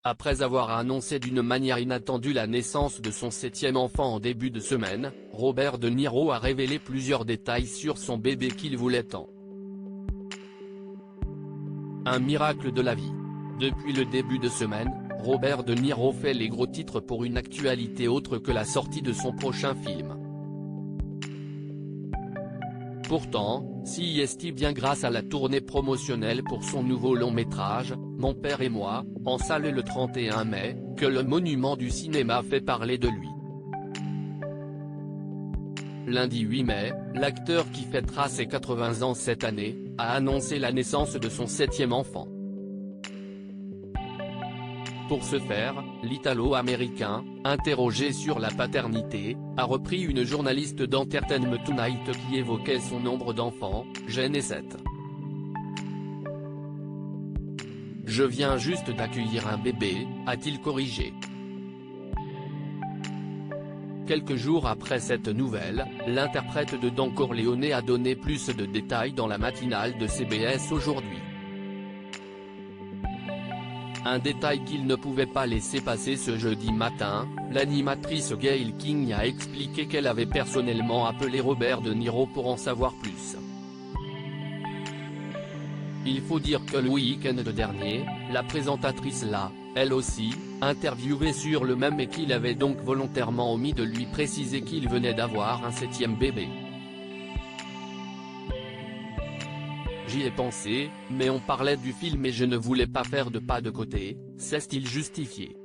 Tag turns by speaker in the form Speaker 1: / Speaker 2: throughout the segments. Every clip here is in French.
Speaker 1: Après avoir annoncé d'une manière inattendue la naissance de son 7e enfant en début de semaine, Robert De Niro a révélé plusieurs détails sur son bébé qu'il voulait tant. Un miracle de la vie. Depuis le début de semaine, Robert De Niro fait les gros titres pour une actualité autre que la sortie de son prochain film. Pourtant, s'y est bien grâce à la tournée promotionnelle pour son nouveau long-métrage, Mon père et moi, en salle le 31 mai, que le monument du cinéma fait parler de lui. Lundi 8 mai, l'acteur qui fêtera ses 80 ans cette année, a annoncé la naissance de son 7e enfant. Pour ce faire, l'Italo-américain, interrogé sur la paternité, a repris une journaliste d'Entertainment Tonight qui évoquait son nombre d'enfants, j'en ai 7. Je viens juste d'accueillir un bébé, a-t-il corrigé. Quelques jours après cette nouvelle, l'interprète de Don Corleone a donné plus de détails dans la matinale de CBS aujourd'hui. Un détail qu'il ne pouvait pas laisser passer ce jeudi matin, l'animatrice Gayle King a expliqué qu'elle avait personnellement appelé Robert De Niro pour en savoir plus. Il faut dire que le week-end dernier, la présentatrice l'a, elle aussi, interviewé sur le même et qu'il avait donc volontairement omis de lui préciser qu'il venait d'avoir un 7e bébé. J'y ai pensé, mais on parlait du film et je ne voulais pas faire de pas de côté, s'est-il justifié.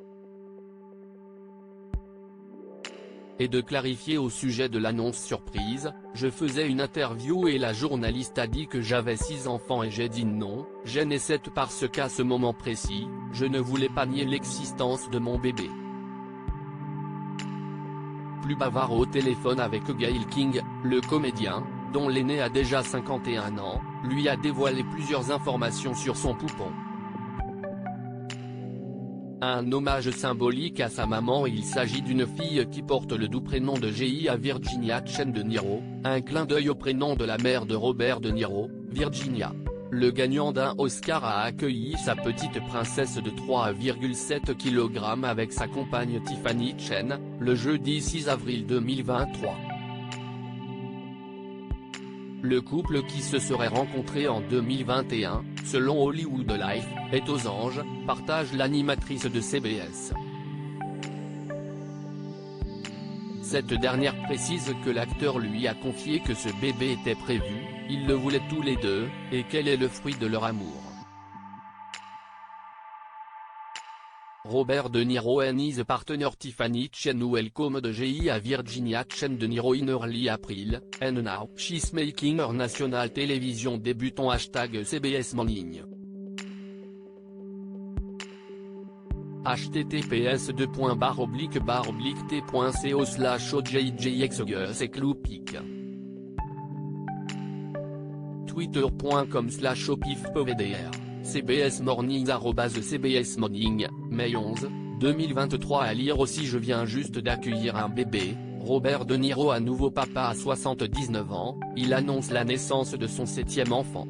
Speaker 1: Et de clarifier au sujet de l'annonce surprise, je faisais une interview et la journaliste a dit que j'avais 6 enfants et j'ai dit non, j'en ai 7 parce qu'à ce moment précis, je ne voulais pas nier l'existence de mon bébé. Plus bavard au téléphone avec Gayle King, le comédien, dont l'aîné a déjà 51 ans, lui a dévoilé plusieurs informations sur son poupon. Un hommage symbolique à sa maman. Il s'agit d'une fille qui porte le doux prénom de Gia Virginia Chen De Niro, un clin d'œil au prénom de la mère de Robert De Niro, Virginia. Le gagnant d'un Oscar a accueilli sa petite princesse de 3,7 kg avec sa compagne Tiffany Chen, le jeudi 6 avril 2023. Le couple qui se serait rencontré en 2021, selon Hollywood Life, est aux anges, partage l'animatrice de CBS. Cette dernière précise que l'acteur lui a confié que ce bébé était prévu, ils le voulaient tous les deux, et qu'elle est le fruit de leur amour. Robert De Niro and his partner Tiffany Chen welcome de Gia Virginia Chen De Niro in early April, and now she's making her national television debut on #CBS Morning. https://t.co/ojjxgus/Twitter.com/opifpovdr CBS Morning @CBS Morning, mai 11, 2023. À lire aussi: je viens juste d'accueillir un bébé, Robert De Niro à nouveau papa à 79 ans, il annonce la naissance de son 7e enfant.